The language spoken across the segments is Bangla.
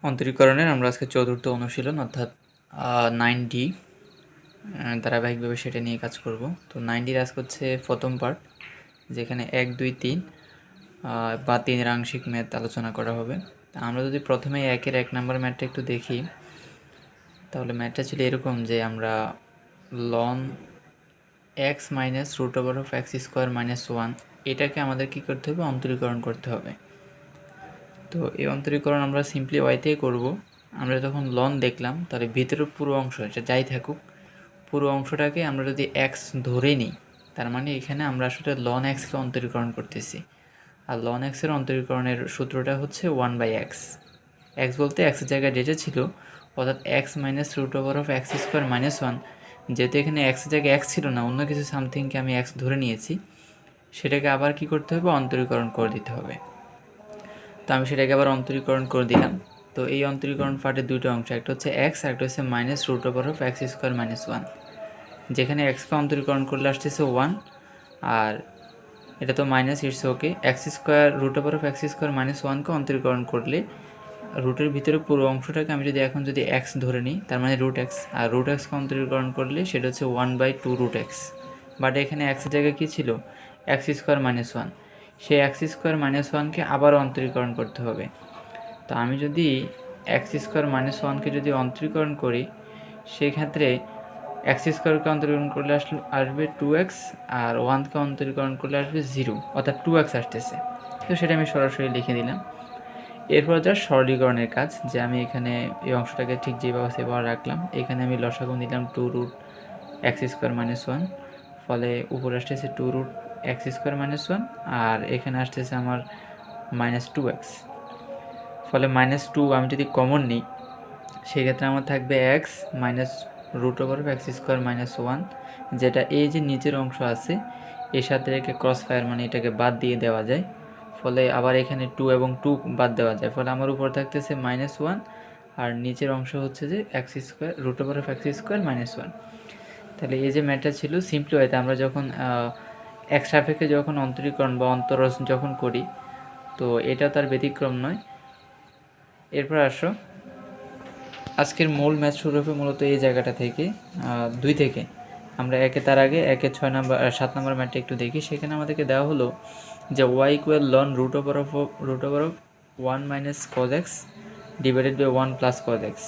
অন্তরীকরণের আমরা আজকে চতুর্থ অনুশীলন অর্থাৎ 9D ধারাবাহিকভাবে সেটা নিয়ে কাজ করব। তো 9Dর আজকে হচ্ছে প্রথম পার্ট, যেখানে 1, 2, 3 বা 3-এর আংশিক ম্যাথ আলোচনা করা হবে। তা আমরা যদি প্রথমে 1-এর 1 নম্বর ম্যাথটা একটু দেখি, তাহলে ম্যাথটা ছিল এরকম যে আমরা ln x minus root over of x square minus 1 এটাকে আমাদের কী করতে হবে, অন্তরীকরণ করতে হবে। তো এই অন্তরীকরণ আমরা সিম্পলি ওয়াইতেই করব। আমরা যখন লন দেখলাম, তাহলে ভিতরের পুরো অংশ, এটা যাই থাকুক, পুরো অংশটাকে আমরা যদি এক্স ধরে নিই, তার মানে এখানে আমরা আসলে লন এক্সকে অন্তরীকরণ করতেছি। আর লন এক্সের অন্তরীকরণের সূত্রটা হচ্ছে 1/x। এক্স বলতে এক্সের জায়গায় যেটা ছিল, অর্থাৎ x minus root over of x square minus 1, যেহেতু এখানে এক্সের জায়গায় এক্স ছিল না, অন্য কিছু সামথিংকে আমি এক্স ধরে নিয়েছি, সেটাকে আবার কি করতে হবে, অন্তরীকরণ করে দিতে হবে। তো আমি সেটাকে আবার অন্তরীকরণ করে দিলাম। তো এই অন্তরীকরণ পার্টের দুটো অংশ, একটা হচ্ছে এক্স, একটা হচ্ছে minus root over of x square minus 1, যেখানে এক্সকে অন্তরীকরণ করলে আসতেছে 1, আর এটা তো minus, it's okay. X square root over of x square minus 1কে অন্তরীকরণ করলে রুটের ভিতরে পুরো অংশটাকে আমি যদি এখন যদি এক্স ধরে নিই, তার মানে রুট এক্স, আর রুট এক্সকে অন্তরীকরণ করলে সেটা হচ্ছে 1/2 রুট এক্স। বাট এখানে এক্সের জায়গায় কী ছিল, এক্স স্কোয়ার মাইনাস 1, সেই এক্স স্কোয়ার মাইনাস 1কে আবার অন্তরীকরণ করতে হবে। তো আমি যদি এক্স স্কোয়ার মাইনাস 1কে যদি অন্তরীকরণ করি, সেক্ষেত্রে এক্স স্কোয়ারকে অন্তরীকরণ করলে আসবে 2x, আর 1কে অন্তরীকরণ করলে আসবে 0, অর্থাৎ 2x আসতেছে। তো সেটা আমি সরাসরি লিখে দিলাম। এরপর যা সরলীকরণের কাজ, যে আমি এখানে এই অংশটাকে ঠিক যেভাবে সেভাবে রাখলাম। এখানে আমি লসাগু নিলাম 2 রুট এক্স স্কোয়ার মাইনাস 1, ফলে উপরে আসতেছে 2 রুট এক্স স্কোয়ার মাইনাস 1, আর এখানে আসতেছে আমার মাইনাস 2x। ফলে মাইনাস 2 আমি যদি কমন নিই, সেক্ষেত্রে আমার থাকবে x minus root over x square minus 1, যেটা এই যে নিচের অংশ আছে এর সাথে রেখে ক্রস ফায়ার, মানে এটাকে বাদ দিয়ে দেওয়া যায়। ফলে আবার এখানে 2 এবং 2 বাদ দেওয়া যায়, ফলে আমার উপর থাকতেছে মাইনাস 1, আর নিচের অংশ হচ্ছে যে x square root over of x square minus 1। তাহলে এই যে ম্যাথটা ছিল সিম্পলি ওয়েতে, আমরা যখন এক সাপেক্ষে যখন অন্তরীকরণ বা অন্তরজ যখন করি, তো এটা তার ব্যতিক্রম নয়। এরপর আসো, আজকের মূল ম্যাচ শুরু হবে মূলত এই জায়গাটা থেকে, 2 থেকে। আমরা তার আগে 7 নম্বর ম্যাচটা একটু দেখি। সেখানে আমাদেরকে দেওয়া হলো যে y equal ln root over of 1 minus cos x divided by 1 plus cos x.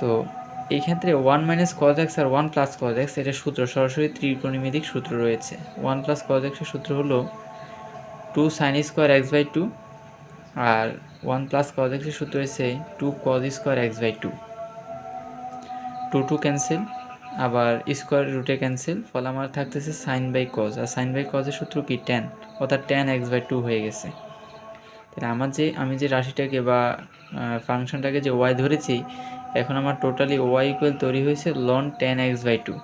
তো এই ক্ষেত্রে 1 মাইনাস কজ এক্স আর 1 প্লাস কজ এক্স, এটা সূত্র সরাসরি ত্রিকোণমিতিক সূত্র রয়েছে। 1 প্লাস কজ এক্সের সূত্র হলো 2 সাইন স্কোয়ার এক্স বাই 2, আর 1 প্লাস কজ এক্সের সূত্র হয়েছে 2 cos square x by 2। 2 cancel, আবার স্কোয়ার রুটে ক্যান্সেল, ফলে আমার থাকতেছে সাইন বাই কজ, আর সাইন বাই কজের সূত্র কি, ট্যান, অর্থাৎ ট্যান এক্স বাই 2 হয়ে গেছে। তাহলে আমি যে রাশিটাকে বা ফাংশনটাকে যে ওয়াই ধরেছি, এখন আমার টোটালি ওয়াই ইকুয়াল তৈরি হয়েছে লন ট্যান এক্স বাই 2।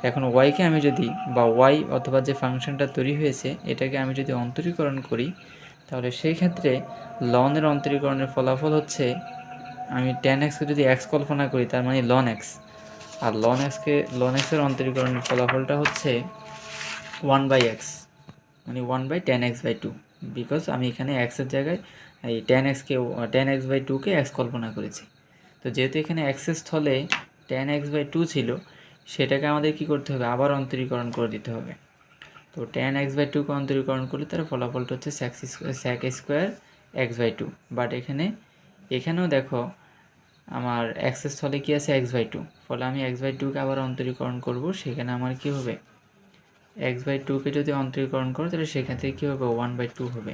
এখন ওয়াইকে আমি যদি, বা ওয়াই অথবা যে ফাংশনটা তৈরি হয়েছে এটাকে আমি যদি অন্তরীকরণ করি, তাহলে সেই ক্ষেত্রে লনের অন্তরীকরণের ফলাফল হচ্ছে, আমি ট্যান এক্সকে যদি এক্স কল্পনা করি, তার মানে লন এক্স, আর লন এক্সের অন্তরীকরণের ফলাফলটা হচ্ছে 1/x, মানে 1/tan x বাই 2, বিকজ আমি এখানে এক্সের জায়গায় এই ট্যান এক্স বাই 2কে এক্স কল্পনা করেছি। তো যেহেতু এখানে এক্সের স্থলে ট্যান এক্স বাই 2 ছিল, সেটাকে আমাদের কি করতে হবে, আবার অন্তরীকরণ করে দিতে হবে। তো ট্যান এক্স বাই 2কে অন্তরীকরণ করলে তার ফলাফলটা হচ্ছে sec square x by 2। But এখানেও দেখো আমার এক্সের স্থলে কী আছে, এক্স বাই 2, ফলে আমি এক্স বাই 2কে আবার অন্তরীকরণ করব। সেখানে আমার কি হবে, এক্স বাই 2কে যদি অন্তরীকরণ করো, তাহলে সেক্ষেত্রে কী হবে, 1/2 হবে।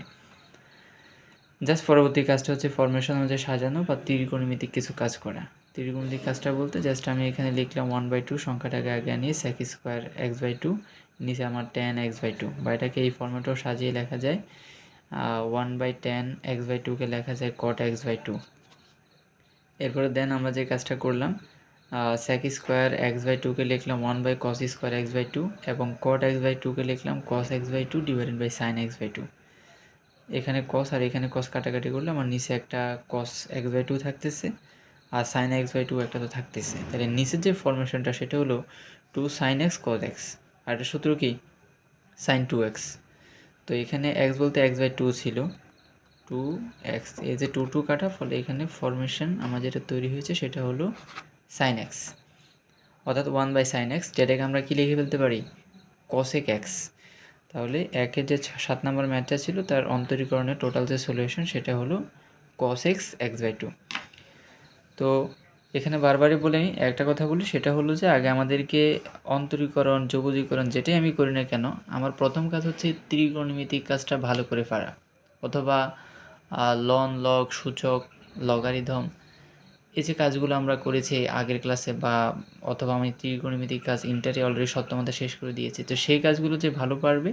জাস্ট পরবর্তী কাজটা হচ্ছে ফরমেশন অনুযায়ী সাজানো বা ত্রিকোণমিতিক কিছু কাজ করা। ত্রিকোণমিতিক কাজটা বলতে জাস্ট আমি এখানে লিখলাম 1/2 সংখ্যাটাকে আগে আনিয়ে স্যাক স্কোয়ার এক্স বাই 2, নিচে আমার ট্যান এক্স বাই 2, বা এটাকে এই ফর্মেটেও সাজিয়ে লেখা যায় 1/tan এক্স বাই 2কে লেখা যায় কট এক্স বাই 2। এরপরে দেন আমরা যে কাজটা করলাম, স্যাক স্কোয়ার এক্স বাই 2কে লিখলাম 1/cos স্কোয়ার এক্স বাই 2, এবং কট এক্স বাই 2কে লিখলাম cos x by 2 divided by sine x by 2। এখানে কস আর এখানে কস কাটাকাটি করলে আমার নিচে একটা cos এক্স বাই 2 থাকতেছে, আর সাইন এক্স বাই 2 একটা তো থাকতেছে। তাহলে নিচের যে ফরমেশনটা সেটা হলো 2 সাইন এক্স cos এক্স, আর এটা সূত্র কি, সাইন 2x। তো এখানে এক্স বলতে এক্স বাই 2 ছিল, টু এক্স, এই যে টু টু কাটা, ফলে এখানে ফরমেশন আমার যেটা তৈরি হয়েছে সেটা হলো সাইন এক্স, অর্থাৎ 1/sin x, যেটাকে আমরা কি লিখে ফেলতে পারি, cosec x। তাহলে একের যে 7 নম্বর ম্যাথটা ছিল তার অন্তরীকরণের টোটাল যে সলিউশন সেটা হলো cos x x/2। তো এখানে বারবারই বলে আমি একটা কথা বলি, সেটা হলো যে আগে আমাদেরকে অন্তরীকরণ যোগজীকরণ যেটাই আমি করি না কেন, আমার প্রথম কাজ হচ্ছে ত্রিকোণমিতিক কাজটা ভালো করে পারা, অথবা লন লগ সূচক লগারিদম, এই যে কাজগুলো আমরা করেছি আগের ক্লাসে, বা অথবা আমি ত্রিকোণমিতিক কাজ ইন্টারে অলরেডি সপ্তমতা শেষ করে দিয়েছি, তো সেই কাজগুলো যে ভালো পারবে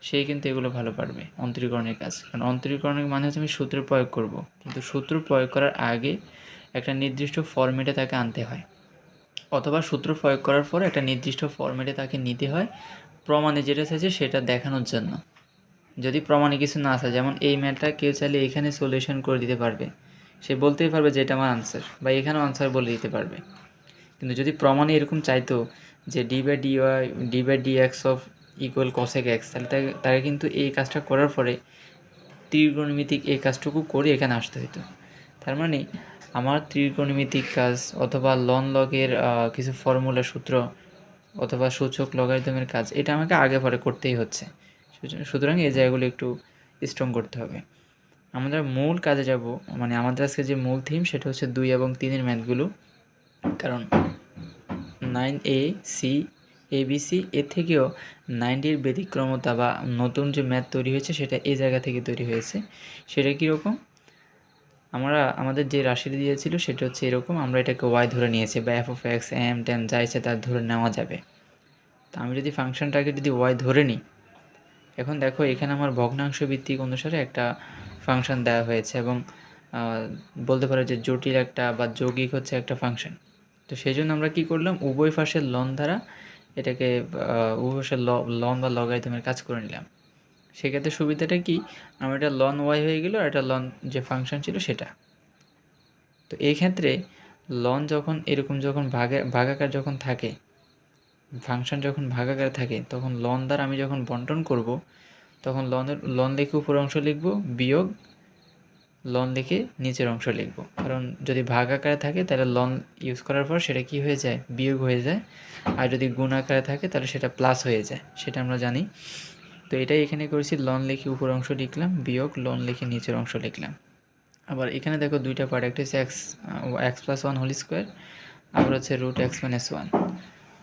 সেই কিন্তু এগুলো ভালো পারবে অন্তরীকরণের কাজ। কারণ অন্তরীকরণের মানে হচ্ছে আমি সূত্র প্রয়োগ করব, কিন্তু সূত্র প্রয়োগ করার আগে একটা নির্দিষ্ট ফর্মেটে তাকে আনতে হয়, অথবা সূত্র প্রয়োগ করার পরে একটা নির্দিষ্ট ফর্মেটে তাকে নিতে হয় প্রমাণে যেটা চাইছে সেটা দেখানোর জন্য। যদি প্রমাণে কিছু না আসে, যেমন এই ম্যাথটা কেউ চাইলে এখানে সলিউশন করে দিতে পারবে, সে বলতেই পারবে যে এটা আমার আনসার, বা এখানেও আনসার বলে দিতে পারবে। কিন্তু যদি প্রমাণে এরকম চাইতো যে d/dx of equal cosec x, তাহলে তাকে কিন্তু এই কাজটা করার পরে ত্রিকোণমিতিক এই কাজটুকু করে এখানে আসতে হতো। তার মানে আমার ত্রিকোণমিতিক কাজ অথবা লন লগের কিছু ফর্মুলা সূত্র অথবা সূচক লগারিদমের কাজ, এটা আমাকে আগে পরে করতেই হচ্ছে। সুতরাং এই জায়গাগুলো একটু স্ট্রং করতে হবে। আমরা মূল কাজে যাব, মানে আমাদের আজকে যে মূল থিম সেটা হচ্ছে 2 এবং 3-এর ম্যাথগুলো। কারণ 9A C ABC এর থেকেও 9Dর ব্যতিক্রমতা বা নতুন যে ম্যাথ তৈরি হয়েছে সেটা এই জায়গা থেকে তৈরি হয়েছে। সেটা কীরকম, আমাদের যে রাশিটা দিয়েছিল সেটা হচ্ছে এরকম, আমরা এটাকে y ধরে নিয়েছি, বা f(x) m tan যা ইচ্ছে তার ধরে নেওয়া যাবে। তো আমি যদি ফাংশনটাকে যদি y ধরে নিই, এখন দেখো এখানে আমার ভগ্নাংশ ভিত্তিক অনুসারে একটা ফাংশন দেওয়া হয়েছে, এবং বলতে পারো যে জটিল একটা বা যৌগিক হচ্ছে একটা ফাংশন। তো সেই জন্য আমরা কী করলাম, উভয় পাশের লন দ্বারা এটাকে উভয় পাশের লন বা লগারিদমের কাজ করে নিলাম। সেক্ষেত্রে সুবিধাটা কি, আমার এটা লন ওয়াই হয়ে গেল আর এটা লন যে ফাংশন ছিল সেটা। তো এই ক্ষেত্রে লন যখন এরকম যখন ভাগাকার যখন থাকে, ফাংশন যখন ভাগাকার থাকে, তখন লন দ্বারা আমি যখন বন্টন করব তখন লন লিখে উপর অংশ লিখব, বিয়োগ লন লিখে নিচের অংশ লিখব। কারণ যদি ভাগ আকারে থাকে তাহলে লন ইউজ করার পর সেটা কি হয়ে যায়, বিয়োগ হয়ে যায়, আর যদি গুণ আকারে থাকে তাহলে সেটা প্লাস হয়ে যায়, সেটা আমরা জানি। তো এটাই এখানে করেছি, লন লিখে উপর অংশ লিখলাম, বিয়োগ লন লিখে নিচের অংশ লিখলাম। আবার এখানে দেখো দুইটা পার্ট, একটা হচ্ছে x+1 হোল স্কোয়ার, আবার হচ্ছে √x-1।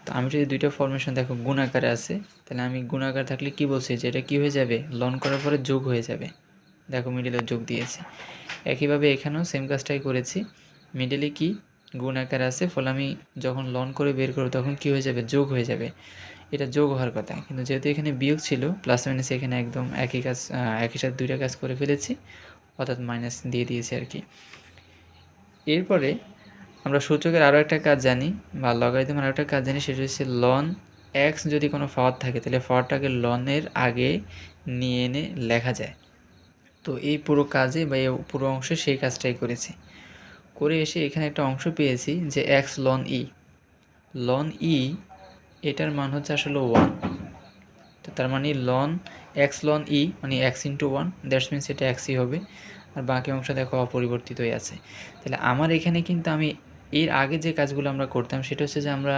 তো আমি যদি দুইটা ফরমেশন দেখো গুণ আকারে আছে, তাহলে আমি গুণ আকার থাকলে কি বলছি যে এটা কী হয়ে যাবে, লন করার পরে যোগ হয়ে যাবে। দেখো মিডিলে যোগ দিয়েছি। একইভাবে এখানেও সেম কাজটাই করেছি, মিডিলে কি গুণ আকারে আছে, ফলে আমি যখন লন করে বের করব তখন কি হয়ে যাবে, যোগ হয়ে যাবে। এটা যোগ হওয়ার কথা, কিন্তু যেহেতু এখানে বিয়োগ ছিল, প্লাস মাইনাস এখানে একদম একই কাজ, একই সাথে দুইটা কাজ করে ফেলেছি, অর্থাৎ মাইনাস দিয়ে দিয়েছি আর কি। এরপরে আমরা সূচকের আরও একটা কাজ জানি, বা লগারিদমের আরও একটা কাজ জানি, সেটা হচ্ছে লন এক্স যদি কোনো পাওয়ার থাকে তাহলে পাওয়ারটাকে লনের আগে নিয়ে এনে লেখা যায়। তো এই পুরো কাজে বা এই পুরো অংশে সেই কাজটাই করেছি। করে এসে এখানে একটা অংশ পেয়েছি যে এক্স লন ই, লন ই এটার মান হচ্ছে আসলে 1। তো তার মানে লন এক্স লন ই মানে x/1, দ্যাটস মিনস এটা এক্সই হবে, আর বাকি অংশ দেখো অপরিবর্তিতই আছে। তাহলে আমার এখানে কিন্তু আমি এর আগে যে কাজগুলো আমরা করতাম সেটা হচ্ছে যে আমরা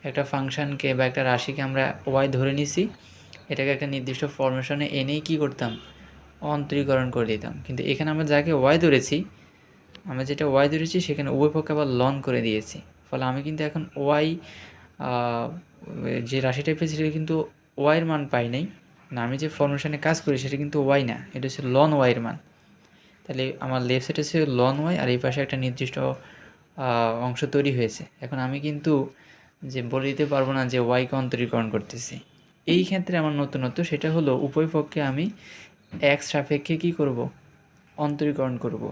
একটা ফাংশানকে বা একটা রাশিকে আমরা ওয়াই ধরে নিছি, এটাকে একটা নির্দিষ্ট ফরমেশনে এনেই কী করতাম, অন্তরীকরণ করে দিতাম। কিন্তু এখানে আমরা যাকে ওয়াই ধরেছি, আমরা যেটা ওয়াই ধরেছি সেখানে উভয় পক্ষে আবার লন করে দিয়েছি, ফলে আমি কিন্তু এখন ওয়াই যে রাশিটা পেয়েছি সেটা কিন্তু ওয়াইয়ের মান পাই নাই না, আমি যে ফরমেশনে কাজ করি সেটা কিন্তু ওয়াই না, এটা হচ্ছে লন ওয়াইয়ের মান। তাহলে আমার লেফট সাইডে হচ্ছে লন ওয়াই, আর এই পাশে একটা নির্দিষ্ট অংশ তৈরি হয়েছে। এখন আমি কিন্তু যে বলে দিতে পারবো না যে ওয়াইকে অন্তরীকরণ করতেছি। এই ক্ষেত্রে আমার নতুনত্ব সেটা হলো উভয় পক্ষে আমি এক্স সাপেক্ষে কী করব, অন্তরীকরণ করব।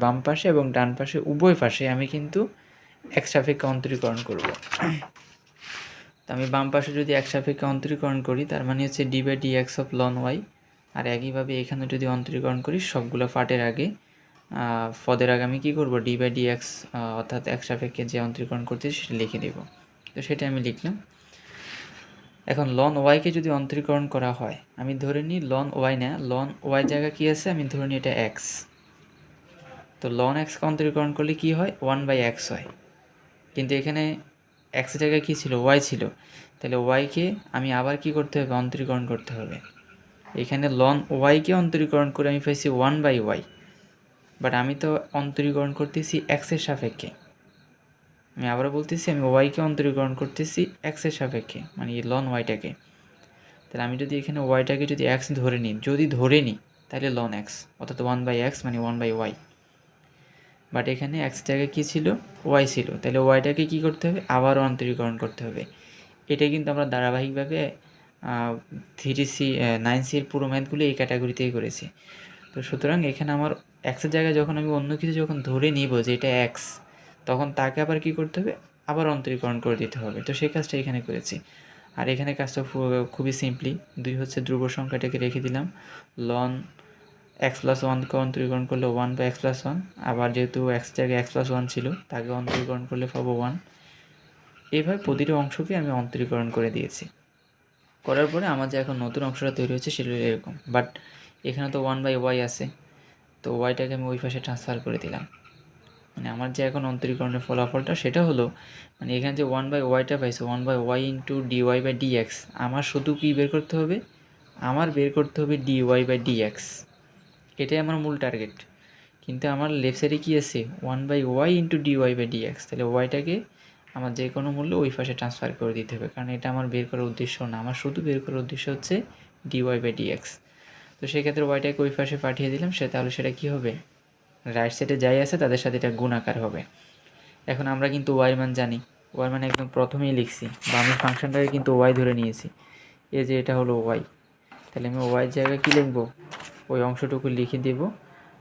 বাম পাশে এবং ডান পাশে উভয় পাশে আমি কিন্তু এক্স সাপেক্ষে অন্তরীকরণ করব। তো আমি বাম পাশে যদি এক্স সাপেক্ষে অন্তরীকরণ করি তার মানে হচ্ছে d/dx অফ লন ওয়াই, আর একইভাবে এখানে যদি অন্তরীকরণ করি সবগুলো পার্টের আগে পদের আগে আমি কী করবো, d/dx অর্থাৎ এক্স সাপেক্ষে যে অন্তরীকরণ করতেছি সেটা লিখে দেব। তো সেটা আমি লিখলাম। এখন লন ওয়াইকে যদি অন্তরীকরণ করা হয়, আমি ধরে নিই লন ওয়াই না, লন ওয়াই জায়গা কী আছে, আমি ধরে নিই এটা এক্স। তো লন এক্সকে অন্তরীকরণ করলে কী হয়, 1/x হয়। কিন্তু এখানে এক্সের জায়গায় কী ছিল, ওয়াই ছিল। তাহলে ওয়াইকে আমি আবার কি করতে হবে, অন্তরীকরণ করতে হবে। এখানে লন ওয়াইকে অন্তরীকরণ করে আমি পাইছি 1/y, বাট আমি তো অন্তরীকরণ করতেছি এক্সের সাপেক্ষে। আমি আবারও বলতেছি, আমি ওয়াইকে অন্তরীকরণ করতেছি এক্সের সাপেক্ষে, মানে লন ওয়াইটাকে। তাহলে আমি যদি এখানে ওয়াইটাকে যদি এক্স ধরে নিই, তাহলে লন এক্স, অর্থাৎ 1/x মানে 1/y। বাট এখানে এক্স জায়গায় কী ছিল, ওয়াই ছিল। তাহলে ওয়াইটাকে কী করতে হবে, আবারও অন্তরীকরণ করতে হবে। এটা কিন্তু আমরা ধারাবাহিকভাবে 3C 9Cর পুরো ম্যাথগুলো এই ক্যাটাগরিতেই করেছি। তো সুতরাং এখানে আমার এক্সের জায়গায় যখন আমি অন্য কিছু যখন ধরে নিব যে এটা এক্স, তখন তাকে আবার কী করতে হবে, আবার অন্তরীকরণ করে দিতে হবে। তো সেই কাজটা এখানে করেছি। আর এখানে কাজটা খুবই সিম্পলি, 2 হচ্ছে ধ্রুব সংখ্যাটাকে রেখে দিলাম, লন x+1কে অন্তরীকরণ করলে 1/x+1, আবার যেহেতু x জায়গায় x+1 ছিল তাকে অন্তরীকরণ করলে পাবো 1। এইভাবে প্রতিটি অংশকে আমি অন্তরীকরণ করে দিয়েছি। করার পরে আমার যে এখন নতুন অংশটা তৈরি হচ্ছে সেটা এরকম, বাট এখানে তো 1/y আছে, তো ওয়াইটাকে আমি ওই পাশে ট্রান্সফার করে দিলাম। মানে আমার যে এখন অন্তরীকরণের ফলাফলটা সেটা হলো, মানে এখানে যে 1/yটা পাইছে, 1/y ইন্টু dy/dx, আমার শুধু কি বের করতে হবে, আমার বের করতে হবে dy/dx। এটাই আমার মূল টার্গেট। কিন্তু আমার লেফট সাইডে কী আছে, 1/y ইন্টু dy/dx। তাহলে ওয়াইটাকে আমার যে কোনো মূল্য ওই পাশে ট্রান্সফার করে দিতে হবে, কারণ এটা আমার বের করার উদ্দেশ্য না, আমার শুধু বের করার উদ্দেশ্য হচ্ছে dy/dx। তো সেক্ষেত্রে ওয়াইটাকে ওই পাশে পাঠিয়ে দিলাম, তাহলে সেটা কী হবে, রাইট সাইডে যাই আছে তাদের সাথে এটা গুণাকার হবে। এখন আমরা কিন্তু ওয়াই মান জানি, ওয়াই মানে একদম প্রথমেই লিখছি, বা আমি ফাংশনটাকে কিন্তু ওয়াই ধরে নিয়েছি, এই যে এটা হলো ওয়াই। তাহলে আমি ওয়াই জায়গায় কী লিখব, ওই অংশটুকু লিখে দেব,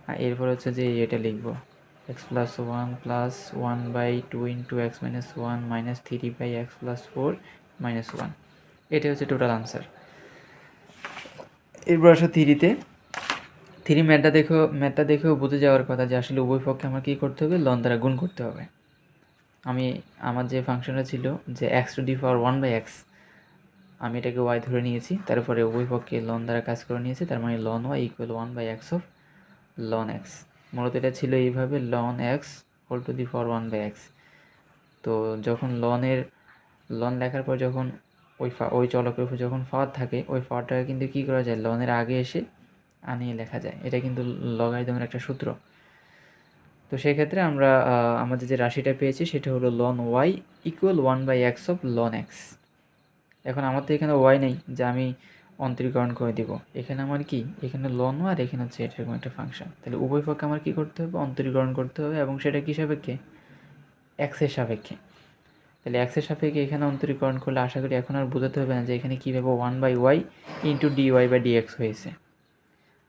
আর এরপর হচ্ছে যে এটা লিখব, x+1 + 1/2 ইন্টু x-1 - 3/x+4 - 1। এটা হচ্ছে টোটাল আনসার। এরপর আসো থ্রি ম্যাথটা দেখেও বুঝে যাওয়ার কথা যে আসলে উভয় পক্ষে আমার কী করতে হবে, লন দ্বারা গুণ করতে হবে। আমার যে ফাংশনটা ছিল যে x⁴1/x, আমি এটাকে ওয়াই ধরে নিয়েছি, তারপরে উভয় পক্ষে লন দ্বারা কাজ করে নিয়েছি, তার মানে ln y equal 1/x of ln x. মূলত এটা ছিল এইভাবে, লন x⁴1/x। তো যখন লন লেখার পর যখন ওই চলকের উপর যখন পাওয়ার থাকে, ওই পাওয়ারটাকে কিন্তু কী করা যায়, লনের আগে এসে আনিয়ে লেখা যায়। এটা কিন্তু লগারিদমের একটা সূত্র। তো সেই ক্ষেত্রে আমরা আমাদের যে রাশিটা পেয়েছি সেটা হলো ln y equal 1/x of ln x. এখন আমার তো এখানে ওয়াই নেই যা আমি অন্তরীকরণ করে দিব, এখানে আমার কি, এখানে লন ওয়াই আর এখানে হচ্ছে এরকম একটা ফাংশন। তাহলে উভয় পক্ষে আমার কী করতে হবে, অন্তরীকরণ করতে হবে, এবং সেটা কী সাপেক্ষে, এক্সের সাপেক্ষে। তাহলে এক্সের সাপেক্ষে এখানে অন্তরীকরণ করলে আশা করি এখন আর বোঝাতে হবে না যে এখানে কীভাবে 1/y ইন্টু dy/dx হয়েছে।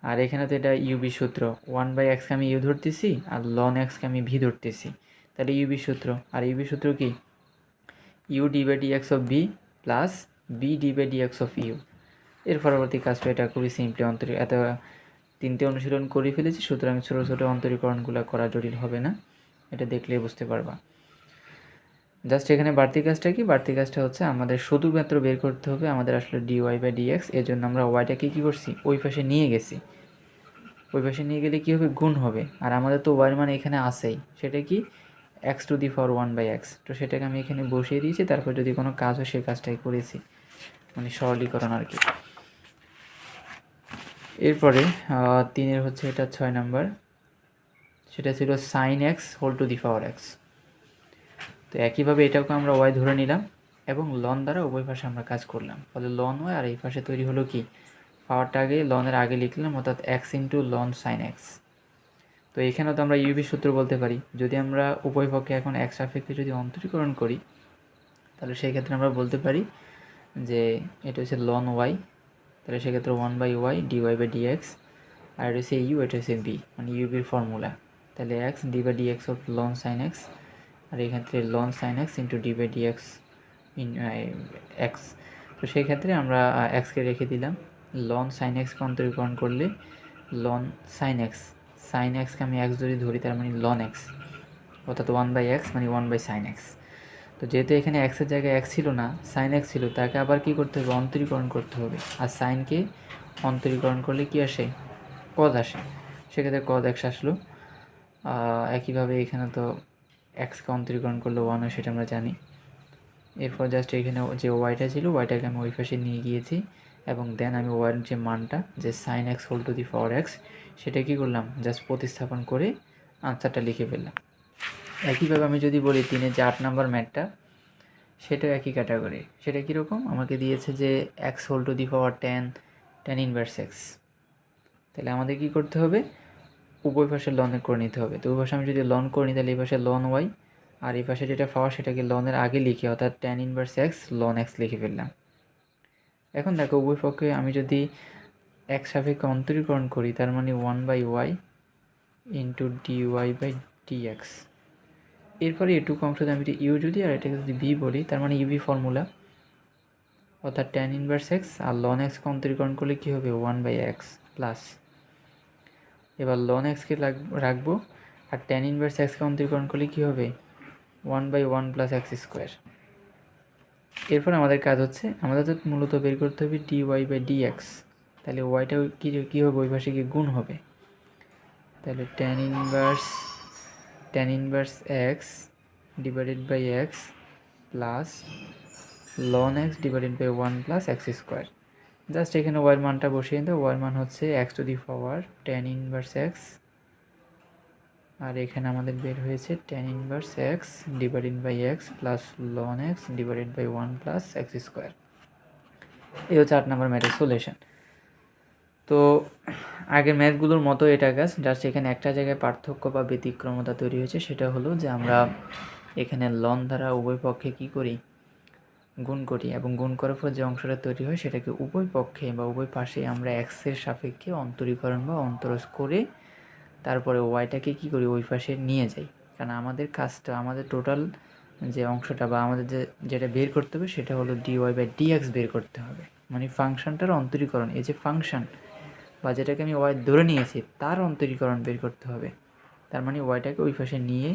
আর এখানে তো এটা ইউবি সূত্র, 1/xকে আমি ইউ ধরতেছি আর লন এক্সকে আমি ভি ধরতেছি, তাহলে ইউবি সূত্র। আর ইউবি সূত্র কি, u d/dx of v plus v d/dx of u. এর পরবর্তী কাজটা এটা খুবই সিম্পলি এত 3টে অনুশীলন করে ফেলেছি, সুতরাং ছোটো ছোটো অন্তরীকরণগুলো করা জটিল হবে না, এটা দেখলেই বুঝতে পারবা। জাস্ট এখানে বাড়তি কাজটা কি, বাড়তি কাজটা হচ্ছে আমাদের শুধুমাত্র বের করতে হবে আমাদের আসলে dy/dx। এর জন্য আমরা ওয়াইটাকে কী করছি, ওই পাশে নিয়ে গেছি। ওই পাশে নিয়ে গেলে কী হবে, গুণ হবে। আর আমাদের তো ওয়াইয়ের মানে এখানে আসেই, সেটা কি, x⁴1/x। তো সেটাকে আমি এখানে বসিয়ে দিয়েছি, তারপর যদি কোনো কাজ হয় সেই কাজটাই করেছি, মানে সরলীকরণ আর কি। এরপরে 3 হচ্ছে এটা 6 নাম্বার, সেটা ছিল sin x⁴x। তো একইভাবে এটাকে আমরা ওয়াই ধরে নিলাম এবং লন দ্বারা উভয় পাশে আমরা কাজ করলাম, ফলে লন ওয়াই, আর এই পাশে তৈরি হলো কি, পাওয়ারটা আগে লনের আগে লিখলাম, অর্থাৎ x into loan sine x. তো এখানেও তো আমরা ইউবি সূত্র বলতে পারি, যদি আমরা উভয় পক্ষে এখন এক সাপেক্ষে যদি অন্তরীকরণ করি, তাহলে সেই ক্ষেত্রে আমরা বলতে পারি যে এটা হচ্ছে লন ওয়াই, তাহলে সেক্ষেত্রে 1/y dy/dx, আর এটা হচ্ছে ইউ, এটা হচ্ছে বি, মানে ইউবির ফর্মুলা। তাহলে x d/dx of ln sine x, আর এক্ষেত্রে ln sine x into d/dx in x. তো সেই ক্ষেত্রে আমরা এক্সকে রেখে দিলাম, লন সাইন এক্সকে অন্তরীকরণ করলে লন সাইন এক্সকে আমি এক্স যদি ধরি, তার মানে লন এক্স, অর্থাৎ 1/x মানে 1/sin x। তো যেহেতু এখানে এক্সের জায়গায় এক্স ছিল না, সাইন এক্স ছিল, তাকে আবার কি করতে হবে, অন্তরীকরণ করতে হবে। আর সাইনকে অন্তরীকরণ করলে কি আসে, কদ আসে, সেক্ষেত্রে কদ এক্স আসলো। একইভাবে এখানে তো এক্সকে অন্তরীকরণ করলে ওয়ান হয়, সেটা আমরা জানি। এরপর জাস্ট এখানে যে ওয়াইটা ছিল, ওয়াইটাকে আমি ওই পাশে নিয়ে গিয়েছি, এবং দেন আমি ওয়াইয়ের যে মানটা, যে sine x whole to the power x, সেটা কী করলাম, জাস্ট প্রতিস্থাপন করে আনসারটা লিখে ফেললাম। একইভাবে আমি যদি বলি 3-এর যে 8 নাম্বার ম্যাথটা, সেটাও একই ক্যাটাগরি। সেটা কীরকম, আমাকে দিয়েছে যে x whole to the power tan inverse x. তাহলে আমাদের কী করতে হবে, উভয় পাশে লন করে নিতে হবে। তো উভয় পাশে আমি যদি লন করে নিই, তাহলে এই পাশে লন ওয়াই, আর এই পাশে যেটা পাওয়ার সেটাকে লনের আগে লিখে, অর্থাৎ tan inverse x ln x লিখে ফেললাম। এখন দেখো উভয় পক্ষে আমি যদি এক সাপেক্ষে অন্তরীকরণ করি, তার মানে 1/y ইন্টু dy/dx। এরপরে এটুকু অংশ আমি যদি ইউ যদি আর এটাকে যদি বি বলি, তার মানে ইউবি ফর্মুলা, অর্থাৎ টেন ইনভার্স এক্স আর লন এক্সকে অন্তরীকরণ করলে কী হবে, 1/x প্লাস, এবার লন এক্সকে রাখবো, আর টেন ইনভার্স এক্সকে অন্তরীকরণ করলে কী হবে, 1/1 প্লাস এক্স স্কোয়ার। এরপর আমাদের কাজ হচ্ছে, আমাদের তো মূলত বের করতে হবে dy/dx। তাহলে ওয়াইটা কী হবে, ওই পাশে কি গুণ হবে, তাহলে tan inverse x divided by x plus ln x divided by 1 plus x square. Just এখানে ওয়াইয়ের মানটা বসিয়ে দেবো। ওয়াইয়ের মান হচ্ছে x to the power tan inverse x, আর এখানে আমাদের বের হয়েছে tan inverse x divided by x plus ln x divided by 1 plus x square. এই হচ্ছে 8 নম্বর ম্যাথের সলিউশন। তো আগের ম্যাথগুলোর মতো এটা কাজ, জাস্ট এখানে একটা জায়গায় পার্থক্য বা ব্যতিক্রমতা তৈরি হয়েছে, সেটা হলো যে আমরা এখানে লন দ্বারা উভয় পক্ষে কী করি, গুণ করি, এবং গুণ করার পর যে অংশটা তৈরি হয় সেটাকে উভয় পক্ষে বা উভয় পাশে আমরা এক্সের সাপেক্ষে অন্তরীকরণ বা অন্তরজ করে তারপরে ওয়াইটাকে কী করি, ওই পাশে নিয়ে যাই। কারণ আমাদের কাজটা, আমাদের টোটাল যে অংশটা বা আমাদের যেটা বের করতে হবে সেটা হলো dy/dx বের করতে হবে, মানে ফাংশনটার অন্তরীকরণ। এই যে ফাংশন বা যেটাকে আমি ওয়াই ধরে নিয়েছি তার অন্তরীকরণ বের করতে হবে। তার মানে ওয়াইটাকে ওই পাশে নিয়ে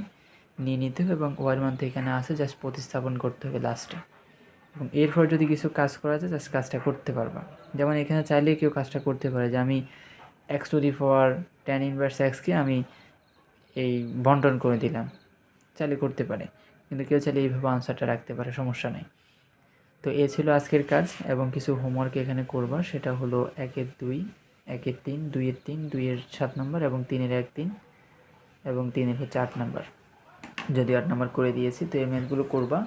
নিতে হবে, এবং ওয়াইয়ের মান তো এখানে আসে, জাস্ট প্রতিস্থাপন করতে হবে লাস্টে। এবং এরপর যদি কিছু কাজ করা যায়, জাস্ট কাজটা করতে পারবা। যেমন এখানে চাইলে কেউ কাজটা করতে পারে যে আমি x to the power tan inverse এক্সকে আমি এই বন্টন করে দিলাম, চাইলে করতে পারে, কিন্তু কেউ চাইলে এইভাবে আনসারটা রাখতে পারে, সমস্যা নেই। তো এ ছিল আজকের কাজ, এবং কিছু হোমওয়ার্ক এখানে করবা, সেটা হলো 1-2, 1-3, 2-3, 2-7 নম্বর, এবং 3-1-3, এবং 3 হচ্ছে 8 নম্বর। যদি 8 নম্বর করে দিয়েছি, তো এই ম্যাথগুলো করবা।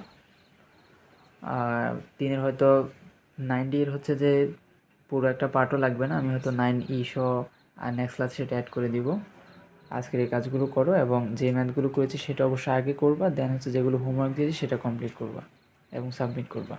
আর 3 হয়তো 9D হচ্ছে যে পুরো একটা পার্টও লাগবে না, আমি হয়তো 9E সহ আর নেক্সট ক্লাস সেটা অ্যাড করে দিব। আজকের এই কাজগুলো করো, এবং যে ম্যাথগুলো করেছি সেটা অবশ্যই আগে করবা, দেন হচ্ছে যেগুলো হোমওয়ার্ক দিয়েছি সেটা কমপ্লিট করবা এবং সাবমিট করবা।